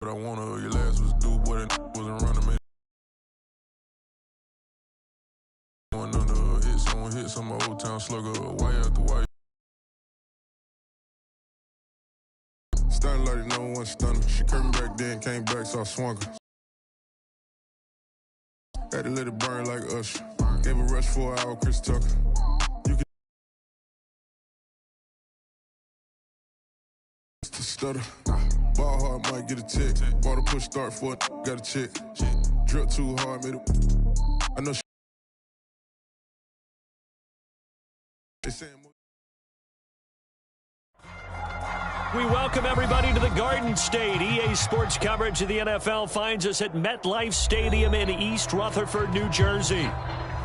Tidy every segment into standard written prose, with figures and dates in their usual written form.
But I wanna, your last was due, boy, that wasn't running, man. Going under, hit some old town slugger, wire after wire. Starting like no one stunner. She curved me back then, came back, so I swung her. Had to let it burn like Usher. Gave a rush for an hour, Chris Tucker. You can to stutter. Ball hard, might get a tick. Bought a push start for it, got a chick. Drip too hard, made it. I know she. They saying. We welcome everybody to the Garden State. EA Sports coverage of the NFL finds us at MetLife Stadium in East Rutherford, New Jersey.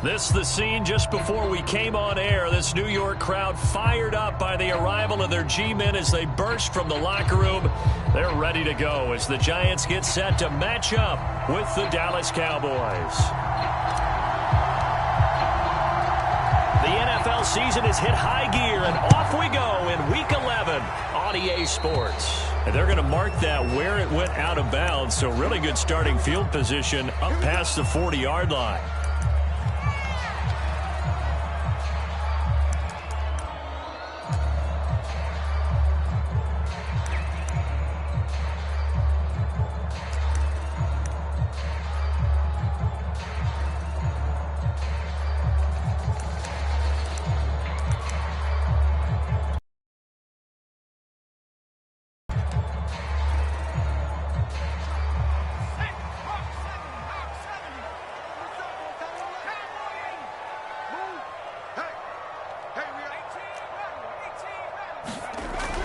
This is the scene just before we came on air. This New York crowd fired up by the arrival of their G-men as they burst from the locker room. They're ready to go as the Giants get set to match up with the Dallas Cowboys. The NFL season has hit high gear, and off we go in Week 11 on EA Sports. And they're going to mark that where it went out of bounds, so really good starting field position up past the 40-yard line.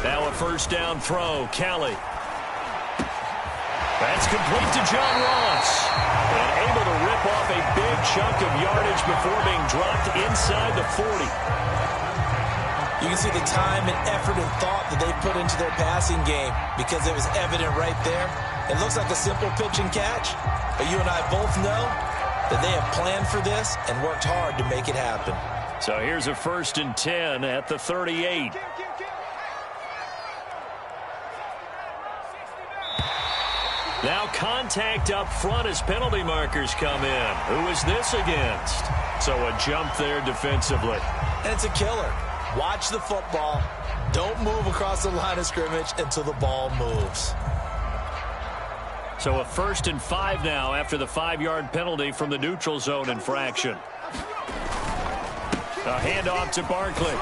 Now a first down throw, Kelly. That's complete to John Ross. And able to rip off a big chunk of yardage before being dropped inside the 40. You can see the time and effort and thought that they put into their passing game because it was evident right there. It looks like a simple pitch and catch, but you and I both know that they have planned for this and worked hard to make it happen. So here's a 1st and 10 at the 38. Now contact up front as penalty markers come in. Who is this against? So a jump there defensively. And it's a killer. Watch the football. Don't move across the line of scrimmage until the ball moves. So a 1st and 5 now after the 5-yard penalty from the neutral zone infraction. A handoff to Barkley.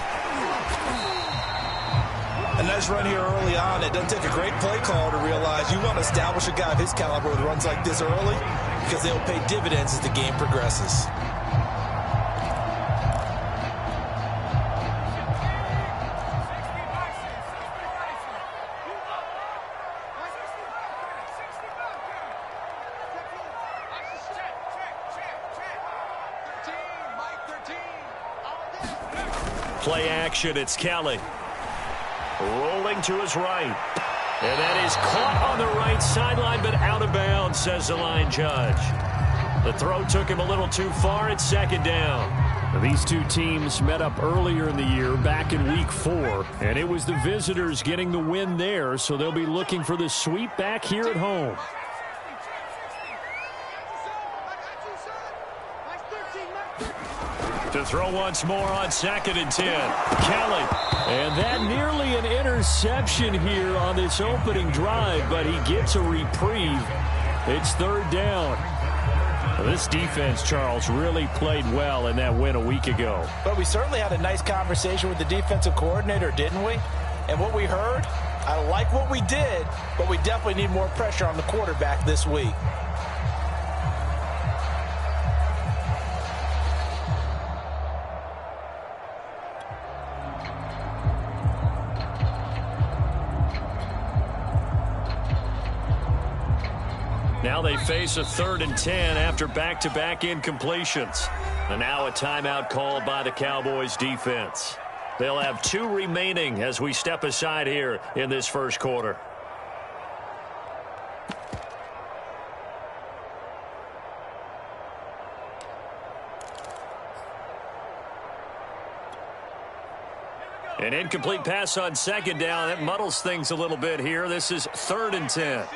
A nice run here early on. It doesn't take a great play call to realize you want to establish a guy of his caliber with runs like this early because they'll pay dividends as the game progresses. Play action, it's Kelly. Rolling to his right. And that is caught on the right sideline, but out of bounds, says the line judge. The throw took him a little too far. It's 2nd down. These two teams met up earlier in the year, back in Week 4, and it was the visitors getting the win there, so they'll be looking for the sweep back here at home. To throw once more on 2nd and 10. Kelly. And that nearly an interception here on this opening drive, but he gets a reprieve. It's 3rd down. This defense, Charles, really played well in that win a week ago. But we certainly had a nice conversation with the defensive coordinator, didn't we? And what we heard, I like what we did, but we definitely need more pressure on the quarterback this week. Now they face a 3rd and 10 after back-to-back incompletions. And now a timeout called by the Cowboys defense. They'll have 2 remaining as we step aside here in this first quarter. An incomplete pass on 2nd down. That muddles things a little bit here. This is 3rd and 10.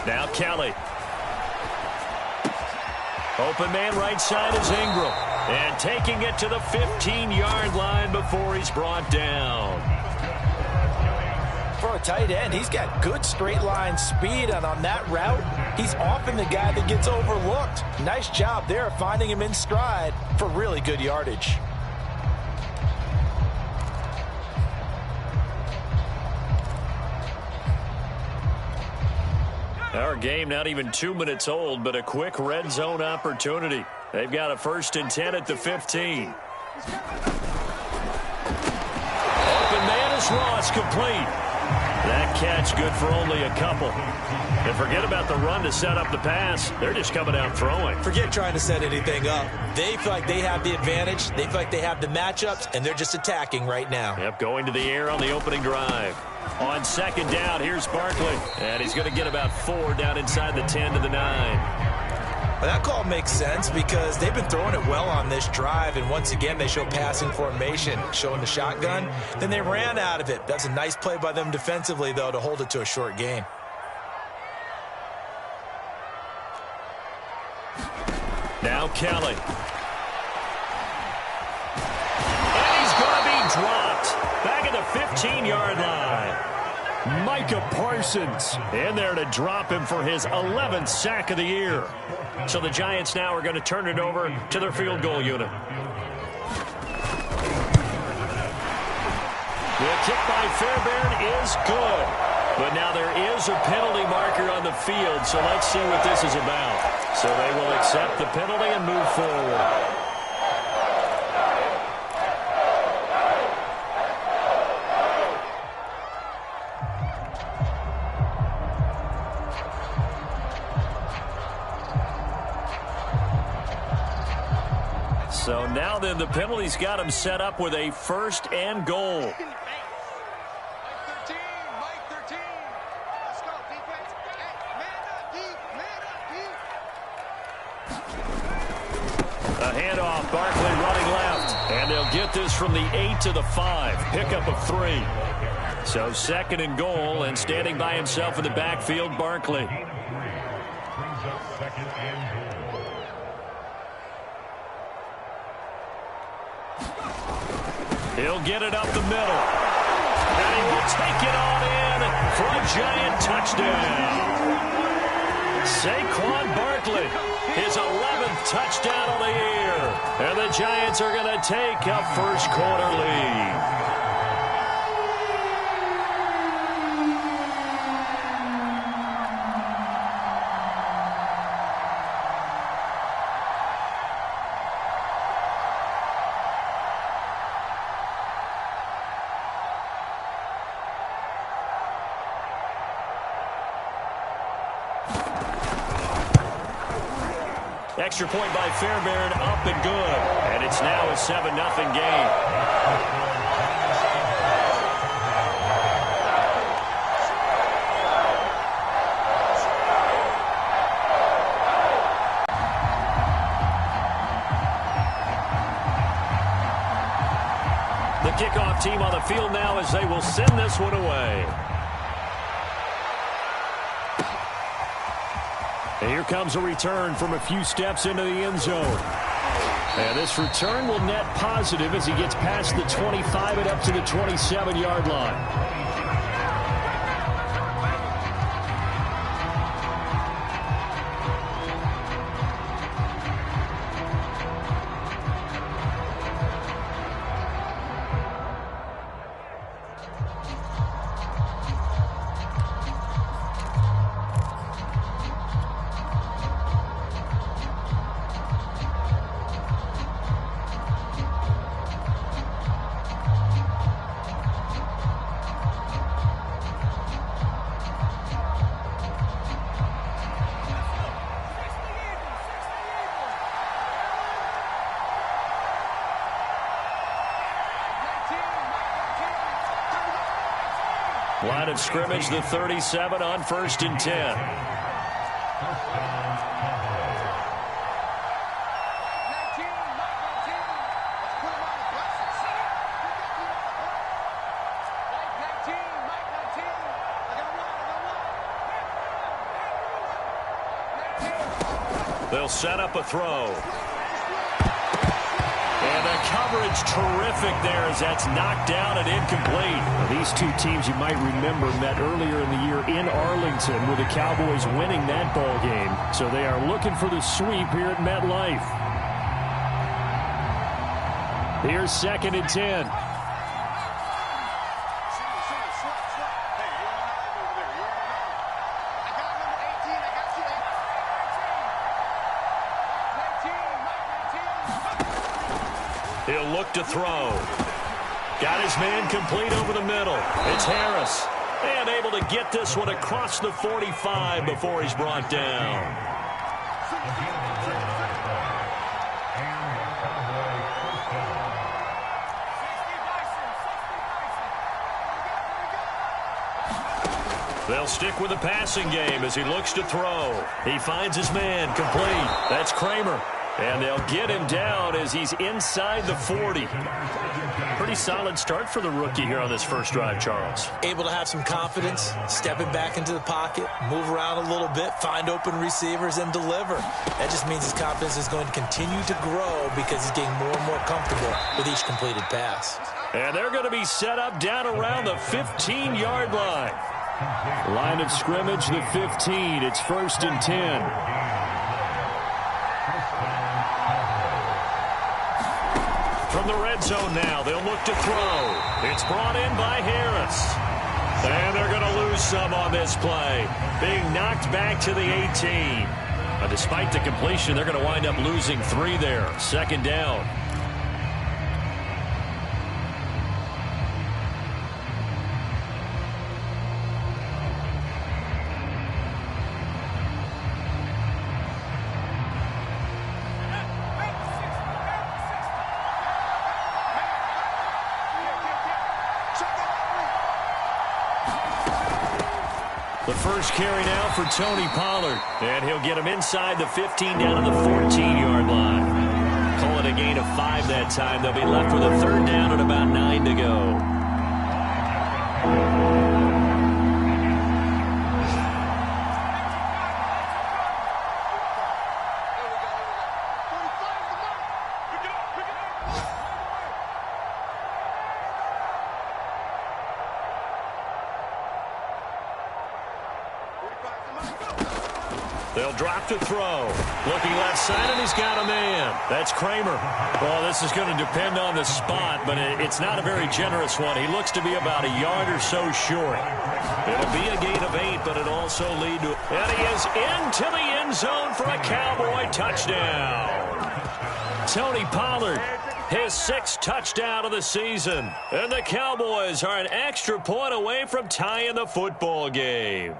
Now Kelly. Open man right side is Ingram. And taking it to the 15-yard line before he's brought down. For a tight end, he's got good straight line speed, and on that route, he's often the guy that gets overlooked. Nice job there finding him in stride for really good yardage. Our game not even 2 minutes old, but a quick red zone opportunity. They've got a 1st and 10 at the 15. Open man is Ross, complete. That catch good for only a couple. And forget about the run to set up the pass. They're just coming out throwing. Forget trying to set anything up. They feel like they have the advantage. They feel like they have the matchups, and they're just attacking right now. Yep, going to the air on the opening drive. On 2nd down, here's Barkley. And he's going to get about 4 down inside the 10 to the 9. Well, that call makes sense because they've been throwing it well on this drive, and once again they show passing formation, showing the shotgun. Then they ran out of it. That's a nice play by them defensively, though, to hold it to a short gain. Now Kelly. And he's going to be dropped. Back at the 15-yard line. Micah Parsons in there to drop him for his 11th sack of the year. So the Giants now are going to turn it over to their field goal unit. The kick by Fairbairn is good. But now there is a penalty marker on the field, so let's see what this is about. So they will accept the penalty and move forward. So now then the penalty's got him set up with a 1st and goal. A handoff, Barkley running left. And they'll get this from the 8 to the 5. Pickup of 3. So 2nd and goal, and standing by himself in the backfield, Barkley. He'll get it up the middle. And he will take it on in for a Giant touchdown. Saquon Barkley, his 11th touchdown of the year. And the Giants are going to take a 1st quarter lead. Extra point by Fairbairn, up and good. And it's now a 7-0 game. The kickoff team on the field now as they will send this one away. And here comes a return from a few steps into the end zone. And this return will net positive as he gets past the 25 and up to the 27-yard line. Line of scrimmage, the 37 on 1st and 10. They'll set up a throw. And the coverage terrific there as that's knocked down and incomplete. Now, these two teams you might remember met earlier in the year in Arlington with the Cowboys winning that ball game. So they are looking for the sweep here at MetLife. Here's 2nd and 10. He'll look to throw. Got his man complete over the middle. It's Harris. And able to get this one across the 45 before he's brought down. They'll stick with the passing game as he looks to throw. He finds his man complete. That's Kramer. And they'll get him down as he's inside the 40. Pretty solid start for the rookie here on this first drive, Charles. Able to have some confidence, stepping back into the pocket, move around a little bit, find open receivers, and deliver. That just means his confidence is going to continue to grow because he's getting more and more comfortable with each completed pass. And they're going to be set up down around the 15-yard line. Line of scrimmage, the 15. It's 1st and 10. From the red zone now, they'll look to throw. It's brought in by Harris. And they're going to lose some on this play. Being knocked back to the 18. Despite the completion, they're going to wind up losing 3 there. 2nd down. The first carry now for Tony Pollard. And he'll get him inside the 15 down to the 14-yard line. Call it a gain of 5 that time. They'll be left with a 3rd down and about 9 to go. They'll drop to throw. Looking left side, and he's got a man. That's Kramer. Well, this is going to depend on the spot, but it's not a very generous one. He looks to be about a yard or so short. It'll be a gain of 8, but it'll also lead to... And he is into the end zone for a Cowboy touchdown. Tony Pollard, his 6th touchdown of the season. And the Cowboys are an extra point away from tying the football game.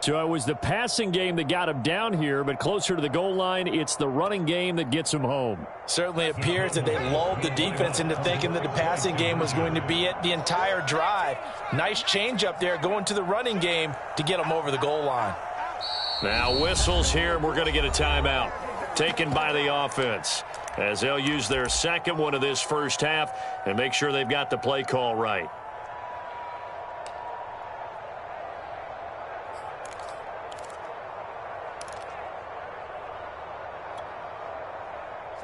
So it was the passing game that got him down here, but closer to the goal line, it's the running game that gets him home. Certainly appears that they lulled the defense into thinking that the passing game was going to be it the entire drive. Nice change up there going to the running game to get them over the goal line. Now whistles here, and we're going to get a timeout taken by the offense as they'll use their 2nd one of this first half and make sure they've got the play call right.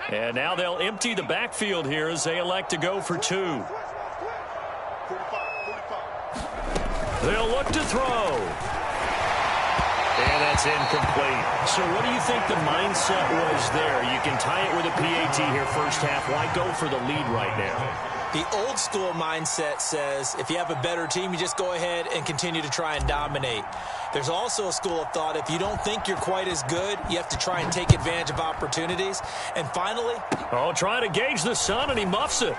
And now they'll empty the backfield here as they elect to go for 2. They'll look to throw. And that's incomplete. So what do you think the mindset was there? You can tie it with a PAT here first half. Why go for the lead right now? The old school mindset says if you have a better team, you just go ahead and continue to try and dominate. There's also a school of thought, if you don't think you're quite as good, you have to try and take advantage of opportunities. And finally... Oh, trying to gauge the sun, and he muffs it.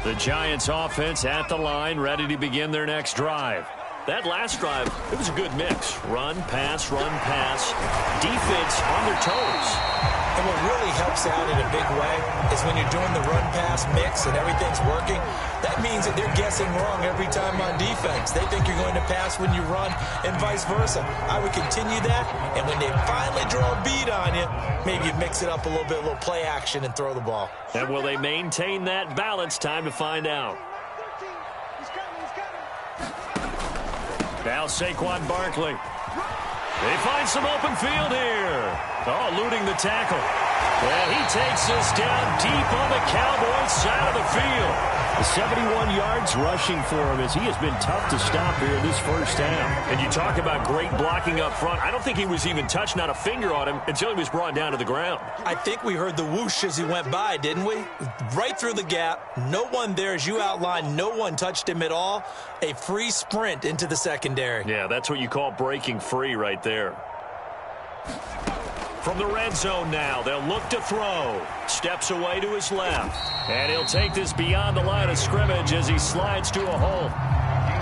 The Giants offense at the line, ready to begin their next drive. That last drive, it was a good mix. Run, pass, defense on their toes. And what really helps out in a big way is when you're doing the run-pass mix and everything's working, that means that they're guessing wrong every time on defense. They think you're going to pass when you run and vice versa. I would continue that, and when they finally draw a beat on you, maybe you mix it up a little bit, a little play action, and throw the ball. And will they maintain that balance? Time to find out. Now Saquon Barkley. They find some open field here. Oh, eluding the tackle. And he takes this down deep on the Cowboys side of the field. 71 yards rushing for him as he has been tough to stop here in this first half. And you talk about great blocking up front. I don't think he was even touched, not a finger on him, until he was brought down to the ground. I think we heard the whoosh as he went by, didn't we? Right through the gap. No one there, as you outlined. No one touched him at all. A free sprint into the secondary. Yeah, that's what you call breaking free right there. From the red zone now, they'll look to throw. Steps away to his left. And he'll take this beyond the line of scrimmage as he slides to a hole.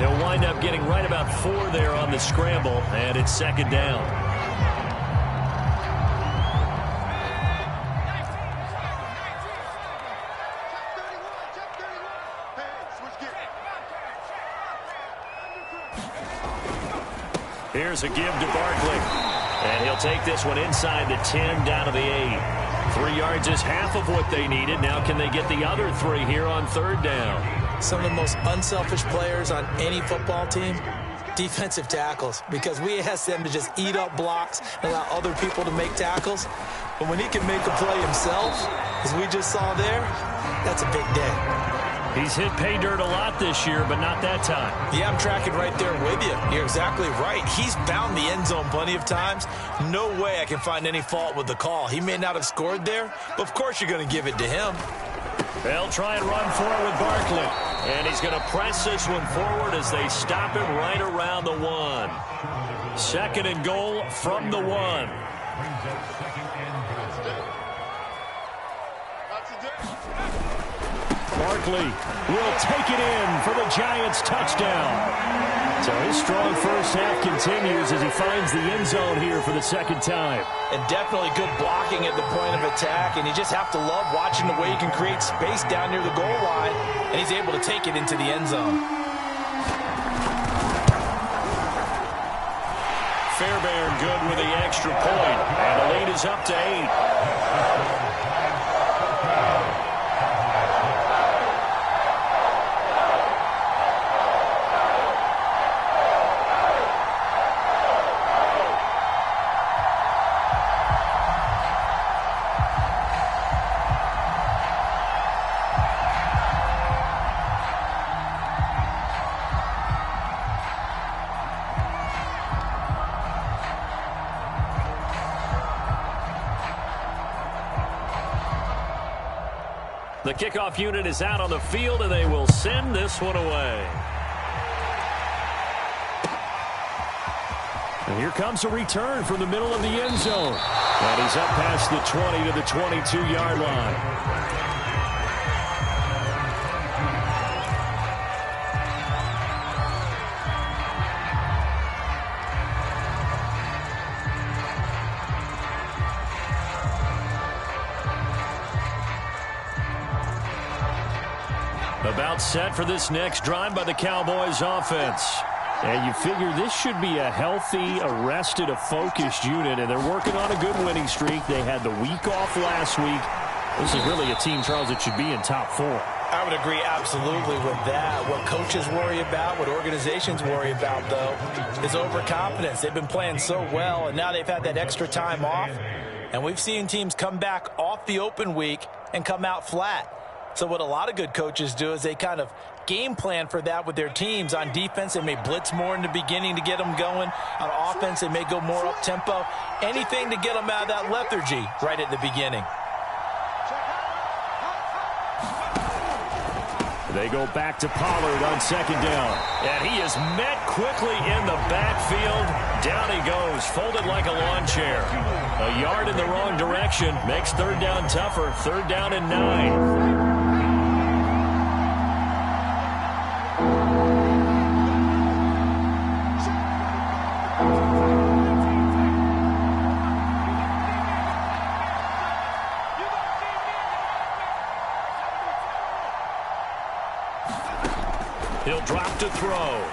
They'll wind up getting right about 4 there on the scramble, and it's second down. Here's a give to Barkley. And he'll take this one inside the 10 down to the 8. 3 yards is half of what they needed. Now can they get the other 3 here on third down? Some of the most unselfish players on any football team, defensive tackles, because we ask them to just eat up blocks and allow other people to make tackles. But when he can make a play himself, as we just saw there, that's a big day. He's hit pay dirt a lot this year, but not that time. Yeah, I'm tracking right there with you. You're exactly right. He's found the end zone plenty of times. No way I can find any fault with the call. He may not have scored there, but of course you're going to give it to him. They'll try and run for it with Barkley. And he's going to press this one forward as they stop him right around the 1. Second and goal from the 1. Barkley will take it in for the Giants touchdown. So his strong first half continues as he finds the end zone here for the second time. And definitely good blocking at the point of attack. And you just have to love watching the way he can create space down near the goal line. And he's able to take it into the end zone. Fairbairn good with the extra point. And the lead is up to 8. The kickoff unit is out on the field, and they will send this one away. And here comes a return from the middle of the end zone. And he's up past the 20 to the 22-yard line. About set for this next drive by the Cowboys offense. And you figure this should be a healthy, arrested, a focused unit, and they're working on a good winning streak. They had the week off last week. This is really a team, Charles, that should be in top 4. I would agree absolutely with that. What coaches worry about, what organizations worry about, though, is overconfidence. They've been playing so well, and now they've had that extra time off. And we've seen teams come back off the open week and come out flat. So what a lot of good coaches do is they kind of game plan for that with their teams. On defense, they may blitz more in the beginning to get them going. On offense, they may go more up-tempo. Anything to get them out of that lethargy right at the beginning. They go back to Pollard on second down. And he is met quickly in the backfield. Down he goes, folded like a lawn chair. A yard in the wrong direction makes third down tougher. Third down and 9. He'll drop to throw.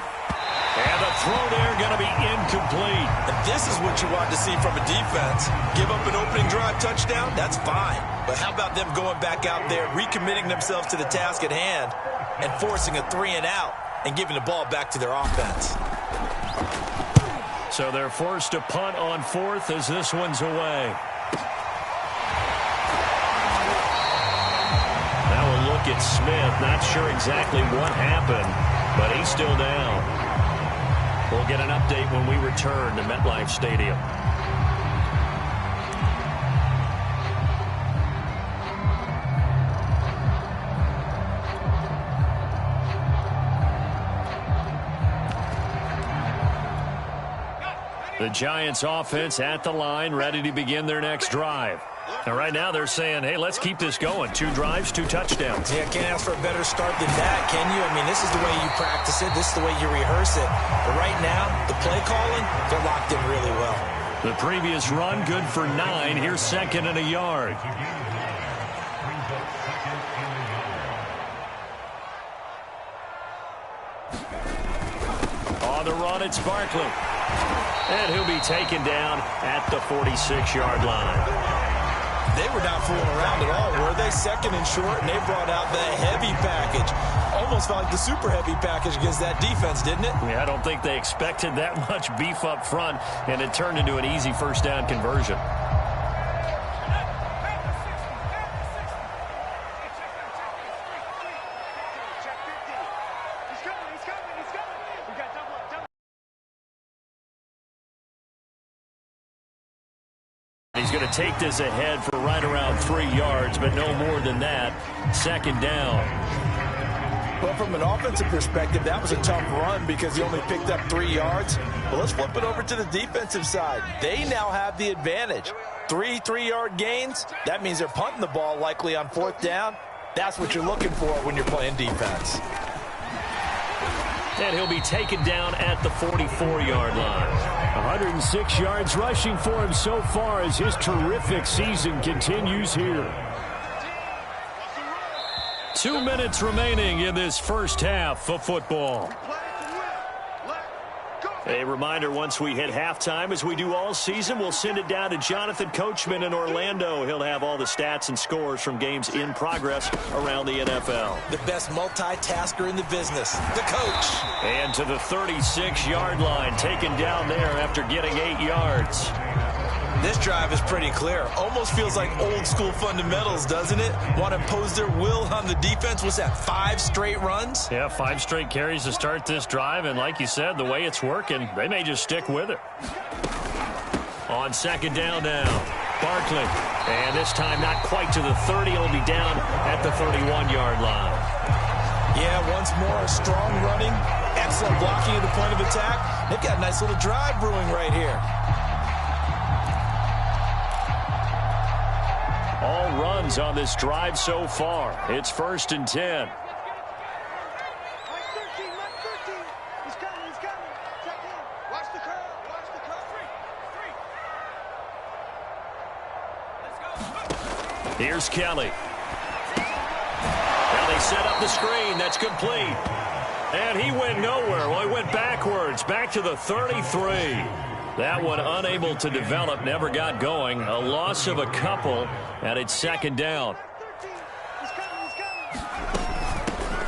And the throw there going to be incomplete. And this is what you want to see from a defense. Give up an opening drive touchdown, that's fine. But how about them going back out there, recommitting themselves to the task at hand, and forcing a 3-and-out and giving the ball back to their offense. So they're forced to punt on 4th as this one's away. Now we'll look at Smith. Not sure exactly what happened, but he's still down. We'll get an update when we return to MetLife Stadium. The Giants offense at the line, ready to begin their next drive. And right now they're saying, hey, let's keep this going. 2 drives, 2 touchdowns. Yeah, can't ask for a better start than that, can you? I mean, this is the way you practice it. This is the way you rehearse it. But right now, the play calling, they're locked in really well. The previous run, good for 9. Here's 2nd and a yard. On the run, it's Barkley. And he'll be taken down at the 46-yard line. They were not fooling around at all, were they? 2nd and short, and they brought out the heavy package. Almost felt like the super heavy package against that defense, didn't it? Yeah, I don't think they expected that much beef up front, and it turned into an easy first down conversion. He's going to take this ahead for right around 3 yards, but no more than that. 2nd down. Well, from an offensive perspective, that was a tough run because he only picked up 3 yards. But let's flip it over to the defensive side. They now have the advantage. 3 3-yard gains. That means they're punting the ball likely on 4th down. That's what you're looking for when you're playing defense. And he'll be taken down at the 44-yard line. 106 yards rushing for him so far as his terrific season continues here. 2 minutes remaining in this first half of football. A reminder, once we hit halftime, as we do all season, we'll send it down to Jonathan Coachman in Orlando. He'll have all the stats and scores from games in progress around the NFL. The best multitasker in the business, the coach. And to the 36-yard line, taken down there after getting 8 yards. This drive is pretty clear. Almost feels like old school fundamentals, doesn't it? Want to impose their will on the defense. What's that, 5 straight runs? Yeah, 5 straight carries to start this drive. And like you said, the way it's working, they may just stick with it. On 2nd down now, Barkley. And this time not quite to the 30. He'll be down at the 31-yard line. Yeah, once more, strong running. Excellent blocking at the point of attack. They've got a nice little drive brewing right here. All runs on this drive so far. It's 1st and 10. Here's Kelly. Now they set up the screen. That's complete. And he went nowhere. Well, he went backwards, back to the 33. That one unable to develop, never got going. A loss of a couple, and it's 2nd down.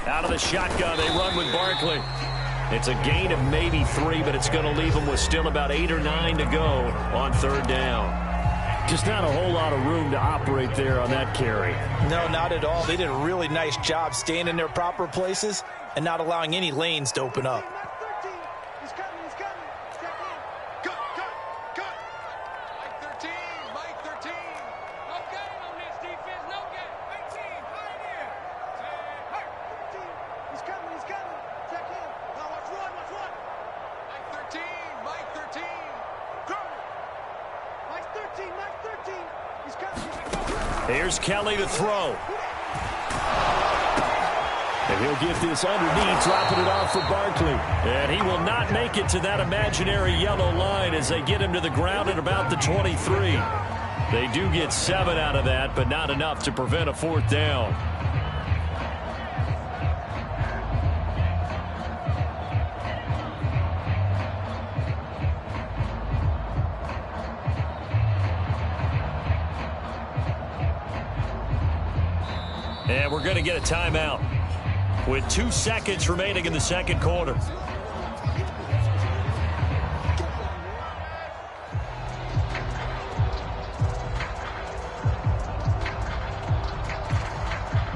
Out of the shotgun, they run with Barkley. It's a gain of maybe 3, but it's going to leave them with still about 8 or 9 to go on 3rd down. Just not a whole lot of room to operate there on that carry. No, not at all. They did a really nice job staying in their proper places and not allowing any lanes to open up. Here's Kelly to throw. And he'll get this underneath, dropping it off for Barkley. And he will not make it to that imaginary yellow line as they get him to the ground at about the 23. They do get 7 out of that, but not enough to prevent a 4th down. And we're going to get a timeout with 2 seconds remaining in the second quarter.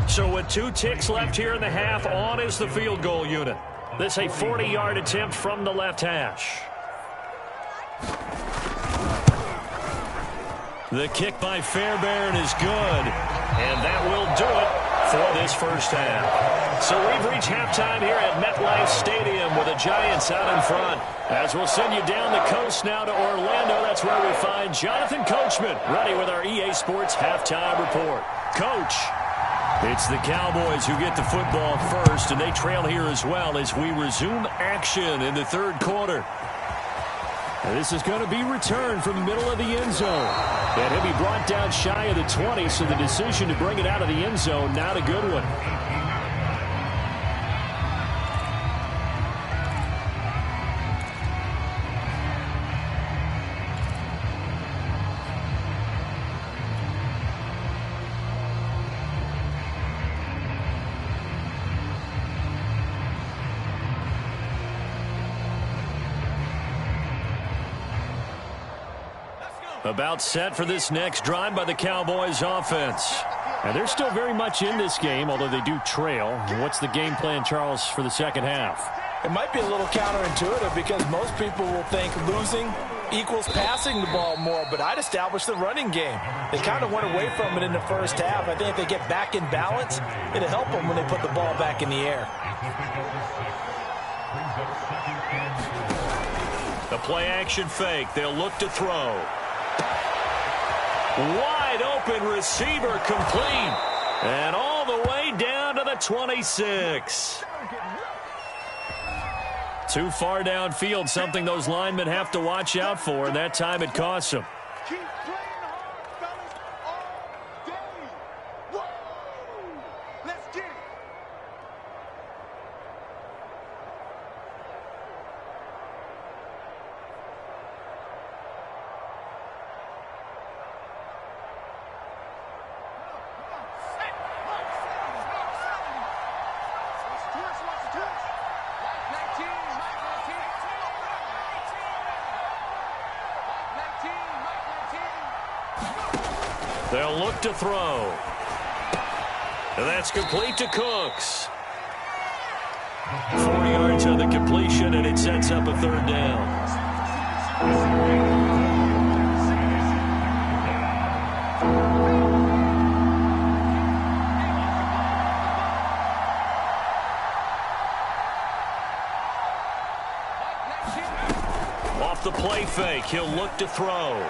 So with 2 ticks left here in the half, on is the field goal unit. This a 40-yard attempt from the left hash. The kick by Fairbairn is good, and that will do it for this first half. So we've reached halftime here at MetLife Stadium with the Giants out in front. As we'll send you down the coast now to Orlando, that's where we find Jonathan Coachman ready with our EA Sports halftime report. Coach, it's the Cowboys who get the football first, and they trail here as well as we resume action in the third quarter. And this is going to be returned from the middle of the end zone. And he'll be brought down shy of the 20, so the decision to bring it out of the end zone, not a good one. About set for this next drive by the Cowboys offense. And they're still very much in this game, although they do trail. What's the game plan, Charles, for the second half? It might be a little counterintuitive because most people will think losing equals passing the ball more, but I'd establish the running game. They kind of went away from it in the first half. I think if they get back in balance, it'll help them when they put the ball back in the air. The play action fake. They'll look to throw. Wide open receiver complete. And all the way down to the 26. Too far downfield, something those linemen have to watch out for, and that time it costs them. They'll look to throw. And that's complete to Cooks. 4 yards on the completion, and it sets up a third down. Off the play fake, he'll look to throw.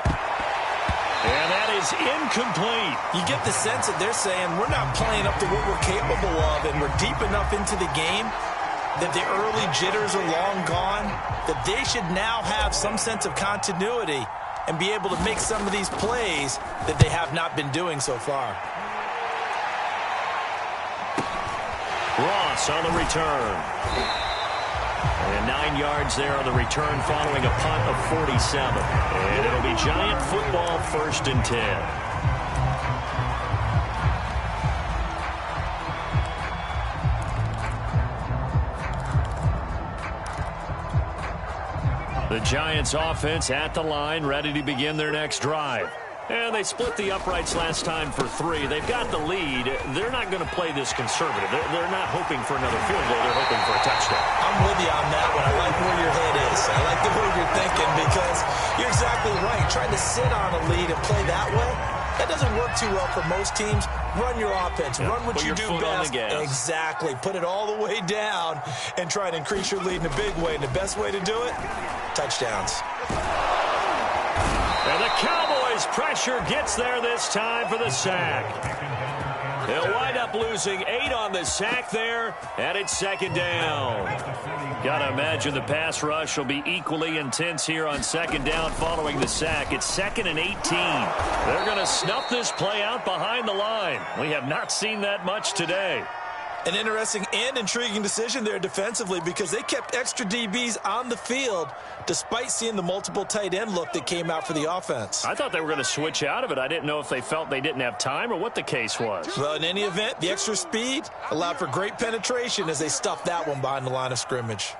And that is incomplete. You get the sense that they're saying we're not playing up to what we're capable of, and we're deep enough into the game that the early jitters are long gone, that they should now have some sense of continuity and be able to make some of these plays that they have not been doing so far. Ross on the return. And 9 yards there on the return following a punt of 47. And it'll be Giant football, 1st and 10. The Giants offense at the line, ready to begin their next drive. And they split the uprights last time for 3. They've got the lead. They're not going to play this conservative. They're not hoping for another field goal. They're hoping for a touchdown. I'm with you on that one. I like where your head is. I like the way you're thinking because you're exactly right. Trying to sit on a lead and play that way, that doesn't work too well for most teams. Run your offense. Run what you do best. Exactly. Put it all the way down and try to increase your lead in a big way. And the best way to do it, touchdowns. And the Cowboys pressure gets there this time for the sack. They'll wind up losing 8 on the sack there, and it's 2nd down. Got to imagine the pass rush will be equally intense here on 2nd down following the sack. It's 2nd and 18. They're going to snuff this play out behind the line. We have not seen that much today. An interesting and intriguing decision there defensively because they kept extra DBs on the field despite seeing the multiple tight end look that came out for the offense. I thought they were going to switch out of it. I didn't know if they felt they didn't have time or what the case was. Well, in any event, the extra speed allowed for great penetration as they stuffed that one behind the line of scrimmage.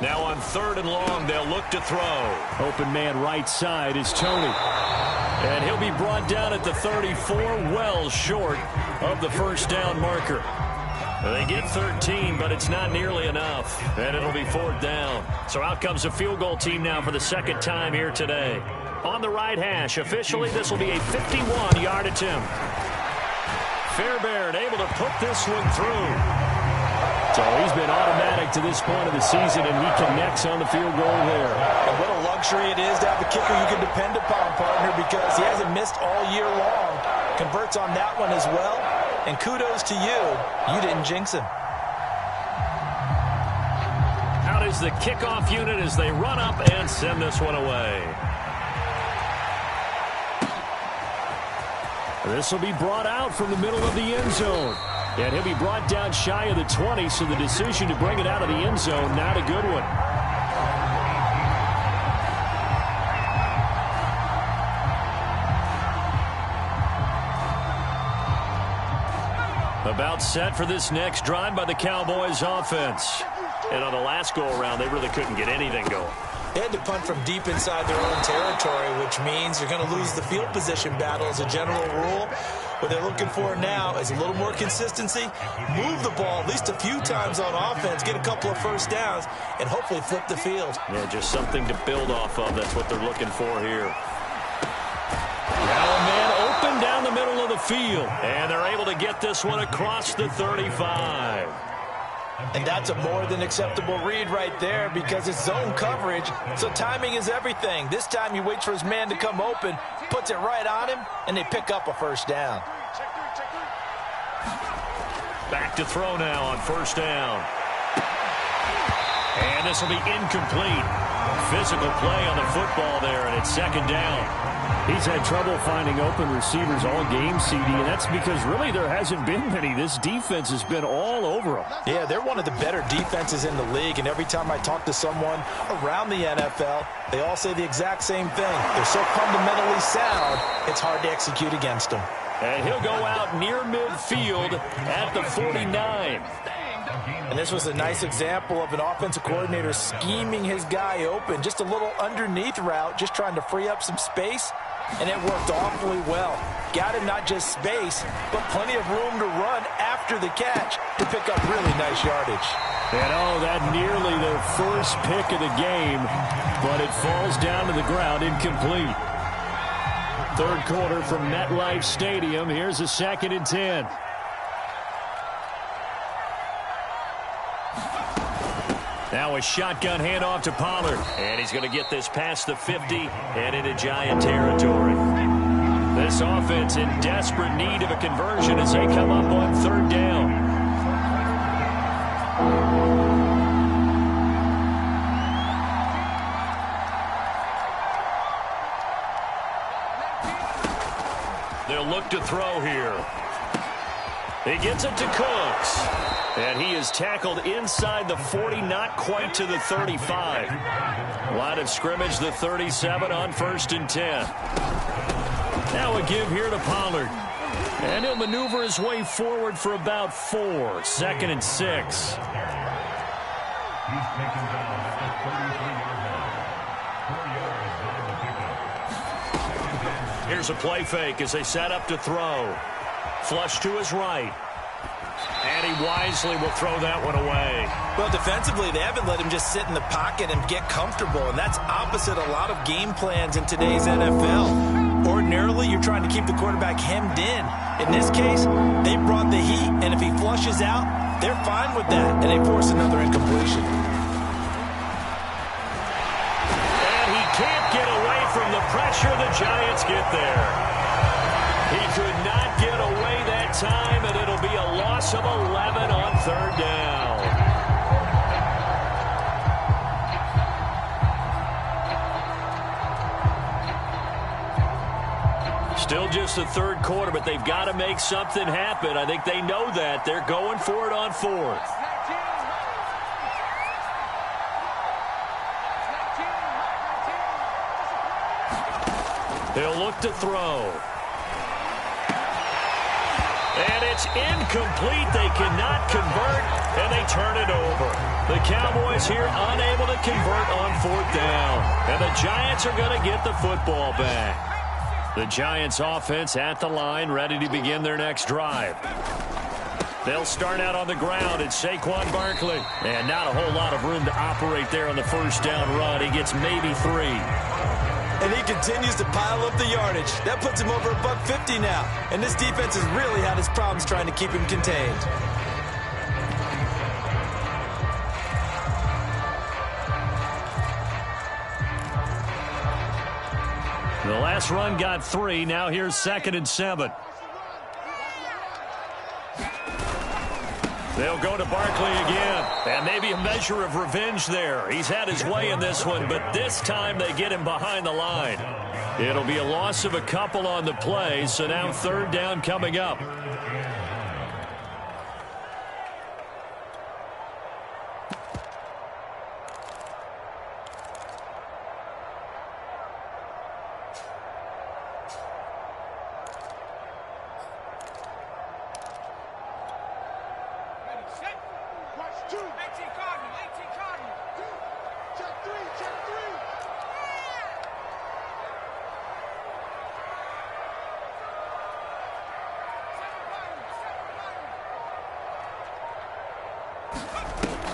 Now on 3rd and long, they'll look to throw. Open man right side is Tony. And he'll be brought down at the 34, well short of the first down marker. They get 13, but it's not nearly enough. And it'll be 4th down. So out comes a field goal team now for the second time here today. On the right hash, officially this will be a 51-yard attempt. Fairbairn able to put this one through. So he's been automatic to this point of the season, and he connects on the field goal there. And what a luxury it is to have a kicker you can depend upon, partner, because he hasn't missed all year long. Converts on that one as well. And kudos to you. You didn't jinx him. Out is the kickoff unit as they run up and send this one away. This will be brought out from the middle of the end zone. And he'll be brought down shy of the 20, so the decision to bring it out of the end zone, not a good one. About set for this next drive by the Cowboys offense. And on the last go-around, they really couldn't get anything going. They had to punt from deep inside their own territory, which means you're going to lose the field position battle as a general rule. What they're looking for now is a little more consistency, move the ball at least a few times on offense, get a couple of first downs, and hopefully flip the field. Yeah, just something to build off of. That's what they're looking for here. Now a man open down the middle of the field, and they're able to get this one across the 35. And that's a more than acceptable read right there because it's zone coverage, so timing is everything. This time he waits for his man to come open, puts it right on him, and they pick up a first down. Back to throw now on 1st down. And this will be incomplete. Physical play on the football there, and it's 2nd down. He's had trouble finding open receivers all game, CD, and that's because really there hasn't been many. This defense has been all over them. Yeah, they're one of the better defenses in the league, and every time I talk to someone around the NFL, they all say the exact same thing. They're so fundamentally sound, it's hard to execute against them. And he'll go out near midfield at the 49. And this was a nice example of an offensive coordinator scheming his guy open. Just a little underneath route, just trying to free up some space, and it worked awfully well. Got him not just space, but plenty of room to run after the catch to pick up really nice yardage. And oh, that nearly their first pick of the game, but it falls down to the ground incomplete. 3rd quarter from MetLife Stadium. Here's a 2nd and 10. Now a shotgun handoff to Pollard. And he's going to get this past the 50 and into Giant territory. This offense in desperate need of a conversion as they come up on 3rd down. They'll look to throw here. He gets it to Cooks. And he is tackled inside the 40, not quite to the 35. Line of scrimmage, the 37 on 1st and 10. Now a give here to Pollard. And he'll maneuver his way forward for about 4. 2nd and 6. Here's a play fake as they set up to throw. Flush to his right. And he wisely will throw that one away. Well, defensively, they haven't let him just sit in the pocket and get comfortable, and that's opposite a lot of game plans in today's NFL. Ordinarily, you're trying to keep the quarterback hemmed in. In this case, they brought the heat, and if he flushes out, they're fine with that, and they force another incompletion. And he can't get away from the pressure. The Giants get there. He could not get away that time, and it'll be a loss of 11 on 3rd down. Still just the third quarter, but they've got to make something happen. I think they know that. They're going for it on fourth. He'll look to throw. And it's incomplete. They cannot convert, and they turn it over. The Cowboys here unable to convert on fourth down. And the Giants are going to get the football back. The Giants offense at the line, ready to begin their next drive. They'll start out on the ground. It's Saquon Barkley. And not a whole lot of room to operate there on the first down run. He gets maybe 3. And he continues to pile up the yardage. That puts him over $150 now. And this defense has really had its problems trying to keep him contained. The last run got 3. Now here's 2nd and 7. They'll go to Barkley again. And maybe a measure of revenge there. He's had his way in this one, but this time they get him behind the line. It'll be a loss of a couple on the play, so now 3rd down coming up.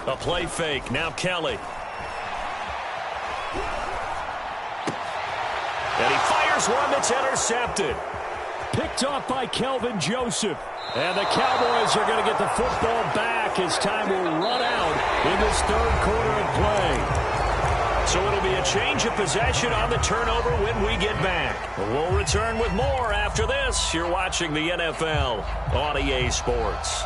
A play fake. Now Kelly. And he fires one that's intercepted. Picked off by Kelvin Joseph. And the Cowboys are going to get the football back as time will run out in this 3rd quarter of play. So it'll be a change of possession on the turnover when we get back. We'll return with more after this. You're watching the NFL on EA Sports.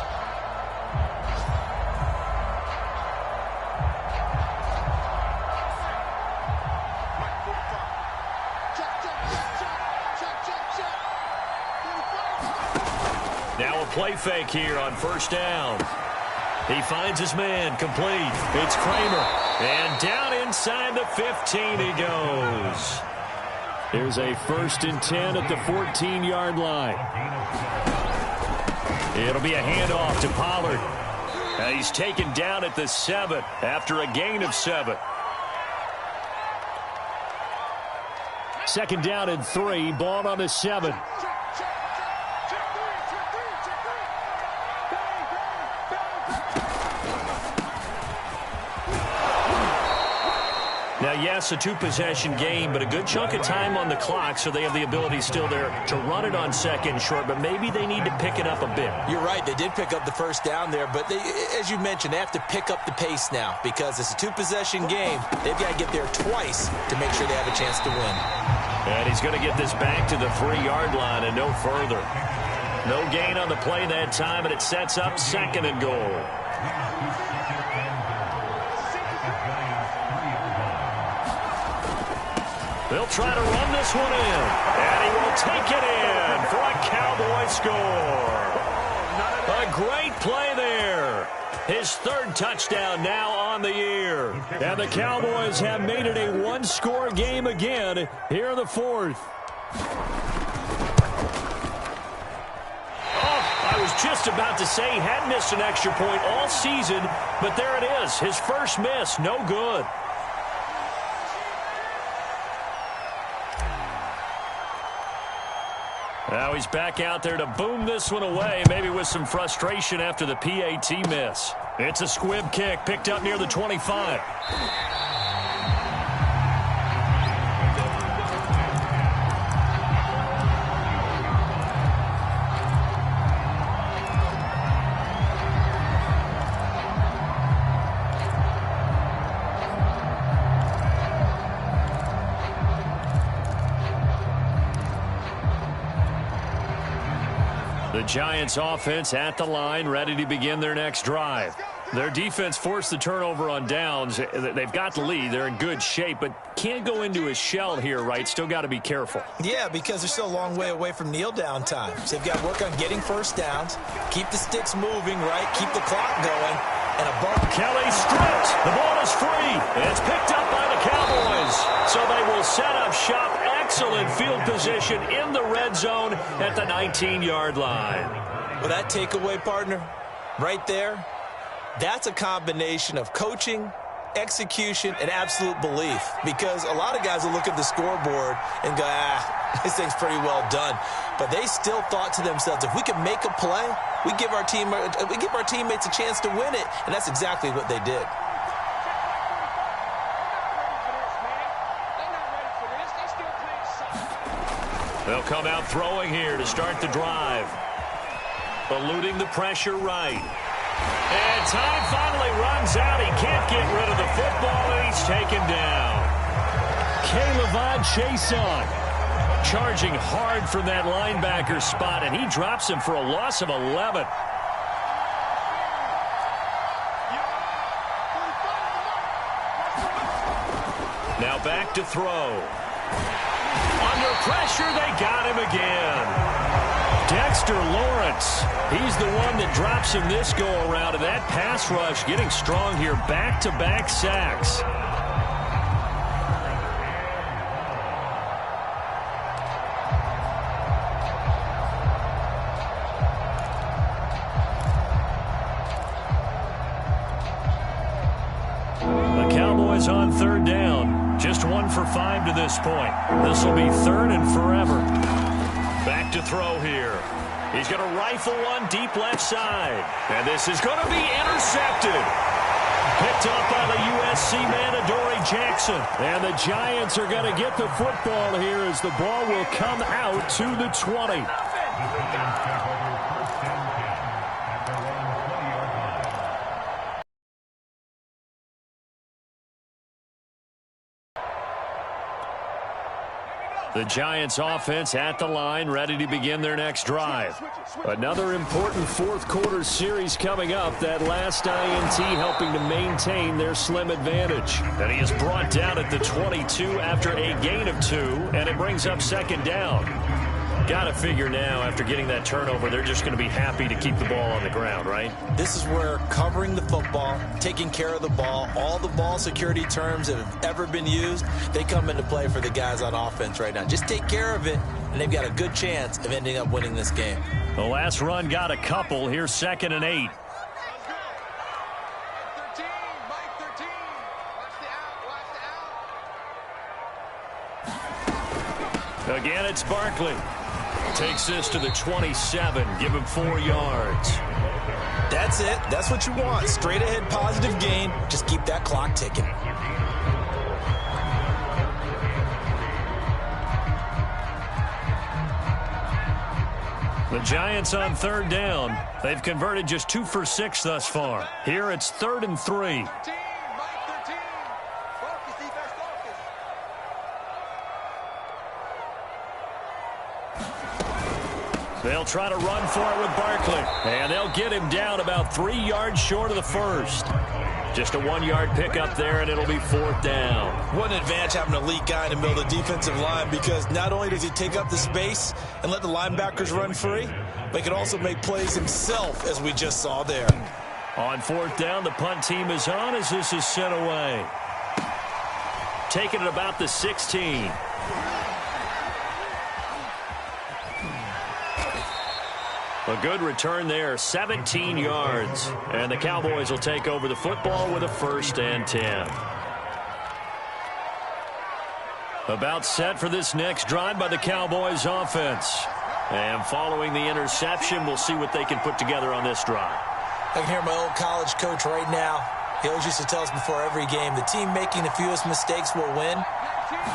Now a play fake here on 1st down. He finds his man, complete. It's Kramer. And down inside the 15 he goes. Here's a 1st and 10 at the 14-yard line. It'll be a handoff to Pollard. He's taken down at the 7 after a gain of 7. 2nd down and 3, ball on the 7. Now, yes, a 2-possession game, but a good chunk of time on the clock, so they have the ability still there to run it on 2nd and short, but maybe they need to pick it up a bit. You're right. They did pick up the 1st down there, but they, as you mentioned, they have to pick up the pace now because it's a 2-possession game. They've got to get there twice to make sure they have a chance to win. And he's going to get this back to the 3-yard line and no further. No gain on the play that time, and it sets up 2nd and goal. They'll try to run this one in, and he will take it in for a Cowboy score. A great play there. His 3rd touchdown now on the year. And the Cowboys have made it a 1-score game again here in the 4th. I was just about to say he hadn't missed an extra point all season, but there it is. His first miss, no good. Now he's back out there to boom this one away, maybe with some frustration after the PAT miss. It's a squib kick picked up near the 25. The Giants offense at the line, ready to begin their next drive. Their defense forced the turnover on downs. They've got the lead. They're in good shape, but can't go into a shell here, right? Still got to be careful. Yeah, because they're still a long way away from kneel down time. So they've got to work on getting first downs, keep the sticks moving, right? Keep the clock going, and a ball. Kelly stripped. The ball is free. It's picked up by the Cowboys. So they will set up shop. Excellent field position in the red zone at the 19-yard line. Well, that takeaway, partner, right there, that's a combination of coaching, execution, and absolute belief. Because a lot of guys will look at the scoreboard and go, this thing's pretty well done. But they still thought to themselves, if we can make a play, we give our teammates a chance to win it. And that's exactly what they did. They'll come out throwing here to start the drive. Eluding the pressure right. And time finally runs out. He can't get rid of the football, and he's taken down. K'Lavon Chaisson charging hard from that linebacker spot, and he drops him for a loss of 11. Now back to throw. Under pressure, they got him again. Dexter Lawrence, he's the one that drops him this go-around, and that pass rush getting strong here. Back-to-back sacks. The Cowboys on third down. Just 1 for 5 to this point. This will be third and forever. Back to throw here. He's going to rifle one deep left side. And this is going to be intercepted. Picked up by the USC man, Adoree Jackson. And the Giants are going to get the football here as the ball will come out to the 20. The Giants offense at the line, ready to begin their next drive. Another important fourth quarter series coming up. That last INT helping to maintain their slim advantage. And he is brought down at the 22 after a gain of 2, and it brings up second down. Got to figure now, after getting that turnover, they're just going to be happy to keep the ball on the ground, right? This is where covering the football, taking care of the ball, all the ball security terms that have ever been used, they come into play for the guys on offense right now. Just take care of it, and they've got a good chance of ending up winning this game. The last run got a couple. Here's 2nd and 8. Again, it's Barkley. Takes this to the 27. Give him 4 yards. That's it. That's what you want. Straight ahead positive gain. Just keep that clock ticking. The Giants on third down. They've converted just 2 for 6 thus far. Here it's 3rd and 3. They'll try to run for it with Barkley. And they'll get him down about 3 yards short of the first. Just a 1-yard pickup there, and it'll be 4th down. What an advantage having an elite guy in the middle of the defensive line, because not only does he take up the space and let the linebackers run free, but he can also make plays himself, as we just saw there. On 4th down, the punt team is on as this is sent away. Taking it about the 16. A good return there, 17 yards. And the Cowboys will take over the football with a 1st and 10. About set for this next drive by the Cowboys offense. And following the interception, we'll see what they can put together on this drive. I can hear my old college coach right now. He always used to tell us before every game, the team making the fewest mistakes will win.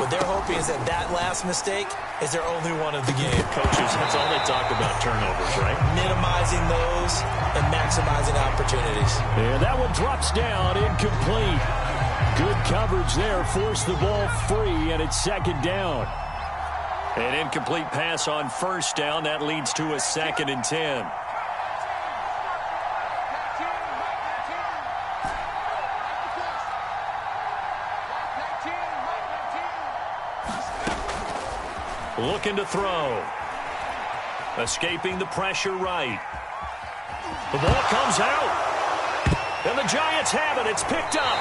What they're hoping is that that last mistake is their only one of the game. Coaches, that's all they talk about, turnovers, right? Minimizing those and maximizing opportunities. And that one drops down, incomplete. Good coverage there, forced the ball free, and it's 2nd down. An incomplete pass on 1st down. That leads to a 2nd and 10. looking to throw. Escaping the pressure right. The ball comes out. And the Giants have it. It's picked up.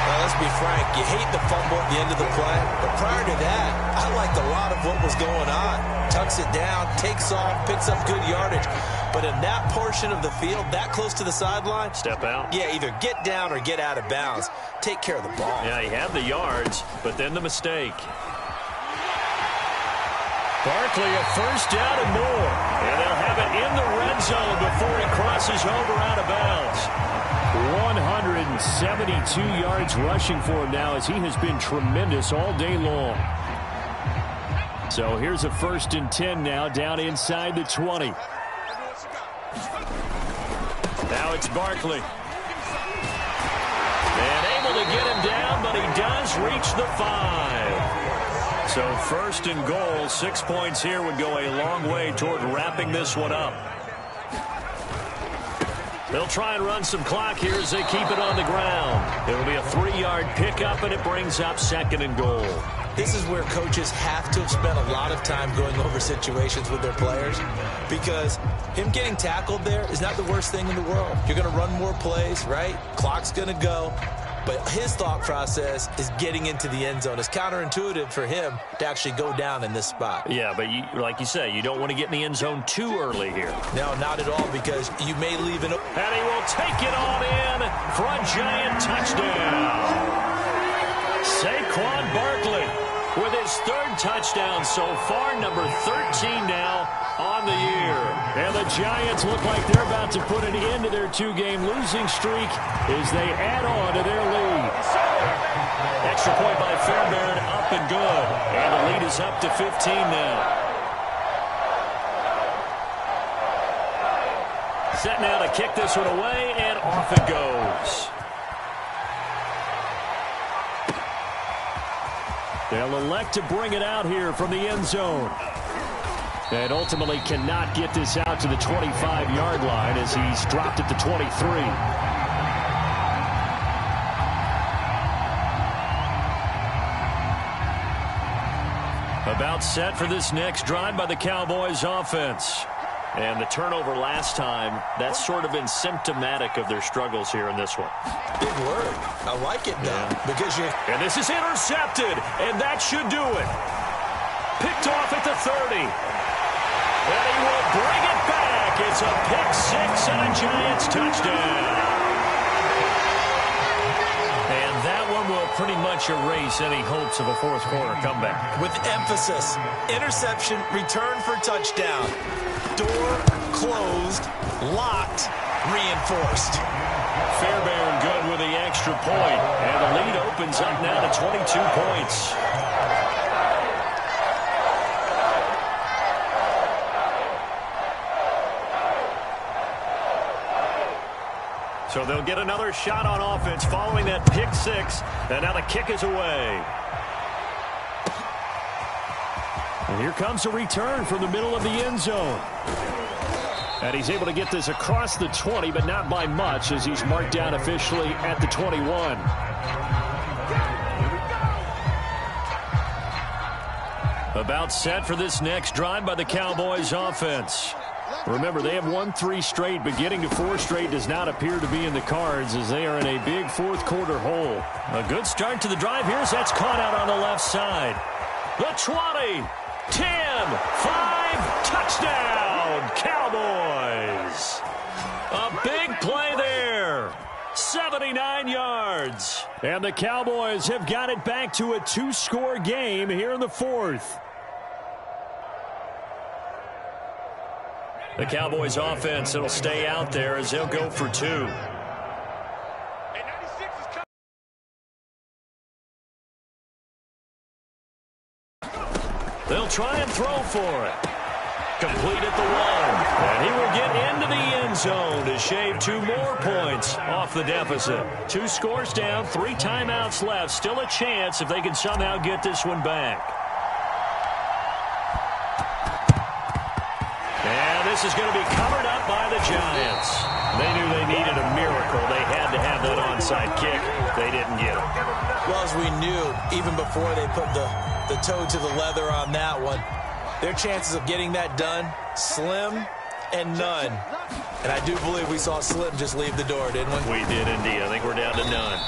Well, let's be frank. You hate the fumble at the end of the play. But prior to that, I liked a lot of what was going on. Tucks it down, takes off, picks up good yardage. But in that portion of the field, that close to the sideline. Step out. Yeah, either get down or get out of bounds. Take care of the ball. Yeah, he had the yards, but then the mistake. Barkley a first down and more. And they'll have it in the red zone before he crosses over out of bounds. 172 yards rushing for him now as he has been tremendous all day long. So here's a 1st and 10 now down inside the 20. Now it's Barkley. And able to get him down, but he does reach the 5. So 1st and goal, 6 points here would go a long way toward wrapping this one up. They'll try and run some clock here as they keep it on the ground. It'll be a 3-yard pickup, and it brings up 2nd and goal. This is where coaches have to have spent a lot of time going over situations with their players, because him getting tackled there is not the worst thing in the world. You're going to run more plays, right? Clock's going to go. But his thought process is getting into the end zone. It's counterintuitive for him to actually go down in this spot. Yeah, but like you say, you don't want to get in the end zone too early here. No, not at all, because you may leave it. And he will take it on in for a Giant touchdown. Saquon Barkley with his 3rd touchdown so far, number 13 now on the year. And the Giants look like they're about to put an end to their 2-game losing streak as they add on to their lead. Extra point by Fairbairn, up and good. And the lead is up to 15 now. Set now to kick this one away, and off it goes. They'll elect to bring it out here from the end zone. And ultimately cannot get this out to the 25-yard line as he's dropped at the 23. About set for this next drive by the Cowboys offense. And the turnover last time, that's sort of been symptomatic of their struggles here in this one. Big word. I like it now. Yeah. Because you're... And this is intercepted, and that should do it. Picked off at the 30. And he will bring it back. It's a pick-6 and a Giants touchdown. And that one will pretty much erase any hopes of a fourth-quarter comeback. With emphasis, interception, return for touchdown. Door closed, locked, reinforced. Fairbairn good with the extra point. And the lead opens up now to 22 points. So they'll get another shot on offense following that pick-6. And now the kick is away. And here comes a return from the middle of the end zone. And he's able to get this across the 20, but not by much as he's marked down officially at the 21. About set for this next drive by the Cowboys offense. Remember, they have won 3 straight, but getting to 4 straight does not appear to be in the cards as they are in a big fourth-quarter hole. A good start to the drive here as that's caught out on the left side. The 20, 10, 5, touchdown, Cowboys. A big play there. 79 yards. And the Cowboys have got it back to a 2-score game here in the 4th. The Cowboys offense, it'll stay out there as they'll go for 2. They'll try and throw for it. Complete at the 1. And he will get into the end zone to shave 2 more points off the deficit. 2 scores down, 3 timeouts left. Still a chance if they can somehow get this one back. And this is going to be covered up by the Giants. They knew they needed a miracle. They had to have that onside kick. They didn't get it. Well, as we knew, even before they put the toe to the leather on that one, their chances of getting that done, slim and none. And I do believe we saw Slim just leave the door, didn't we? We did indeed. I think we're down to none.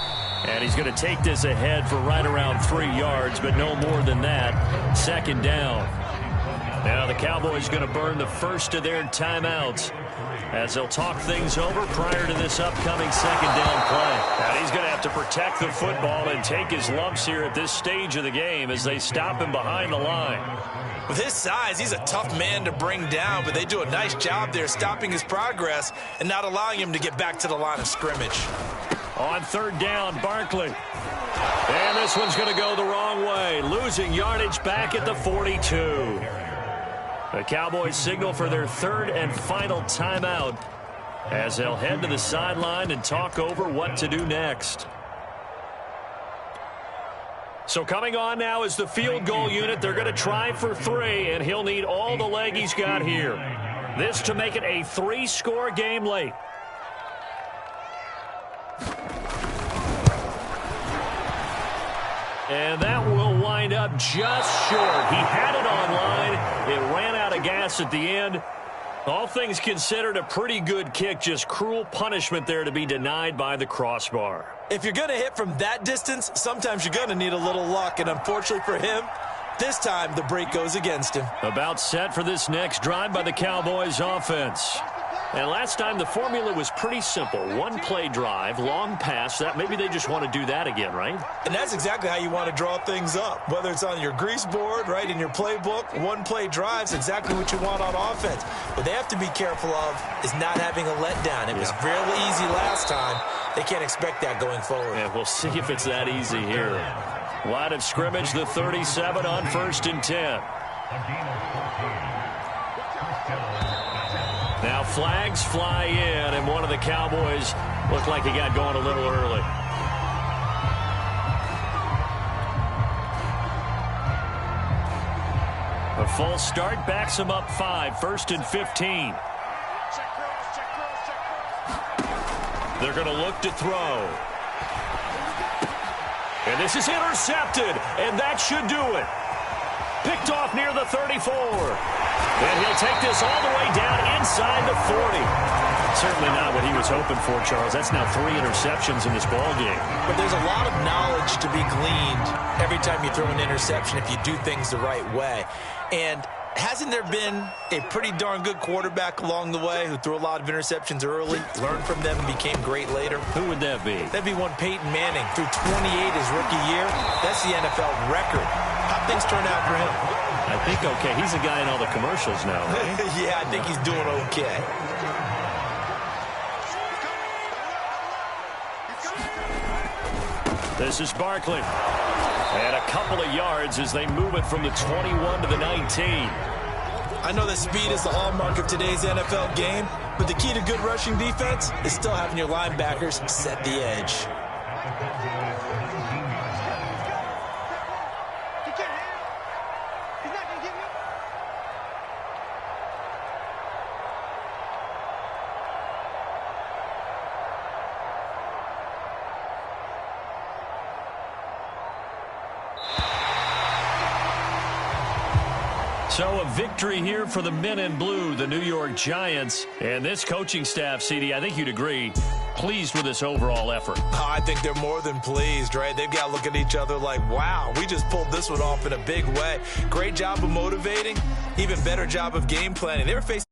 And he's going to take this ahead for right around 3 yards, but no more than that. Second down. Now the Cowboys going to burn the first of their timeouts as they'll talk things over prior to this upcoming second down play. And he's going to have to protect the football and take his lumps here at this stage of the game as they stop him behind the line. With his size, he's a tough man to bring down, but they do a nice job there stopping his progress and not allowing him to get back to the line of scrimmage. On third down, Barkley. And this one's going to go the wrong way, losing yardage back at the 42. The Cowboys signal for their third and final timeout as they'll head to the sideline and talk over what to do next. So coming on now is the field goal unit. They're going to try for 3, and he'll need all the leg he's got here. This to make it a 3-score game late. And that will wind up just short. He had it on line. It ran out of gas at the end. All things considered, a pretty good kick. Just cruel punishment there to be denied by the crossbar. If you're going to hit from that distance, sometimes you're going to need a little luck. And unfortunately for him, this time the break goes against him. About set for this next drive by the Cowboys offense. And last time the formula was pretty simple. 1-play drive, long pass. That maybe they just want to do that again, right? And that's exactly how you want to draw things up. Whether it's on your grease board, right, in your playbook, 1-play drive's exactly what you want on offense. What they have to be careful of is not having a letdown. It was fairly easy last time. They can't expect that going forward. Yeah, we'll see if it's that easy here. Line of scrimmage, the 37 on 1st and 10. Now flags fly in, and one of the Cowboys looked like he got going a little early. A false start backs him up 5, 1st and 15. They're going to look to throw. And this is intercepted, and that should do it. Picked off near the 34. And he'll take this all the way down inside the 40. Certainly not what he was hoping for, Charles. That's now 3 interceptions in this ballgame. But there's a lot of knowledge to be gleaned every time you throw an interception if you do things the right way. And hasn't there been a pretty darn good quarterback along the way who threw a lot of interceptions early, learned from them, and became great later? Who would that be? That'd be one Peyton Manning. Threw 28 his rookie year. That's the NFL record. How'd things turn out for him? I think okay. He's a guy in all the commercials now, right? Yeah, I think he's doing okay. This is Barkley. And a couple of yards as they move it from the 21 to the 19. I know that speed is the hallmark of today's NFL game, but the key to good rushing defense is still having your linebackers set the edge. So a victory here for the men in blue, the New York Giants. And this coaching staff, CD, I think you'd agree, pleased with this overall effort. I think they're more than pleased, right? They've got to look at each other like, wow, we just pulled this one off in a big way. Great job of motivating, even better job of game planning. They were facing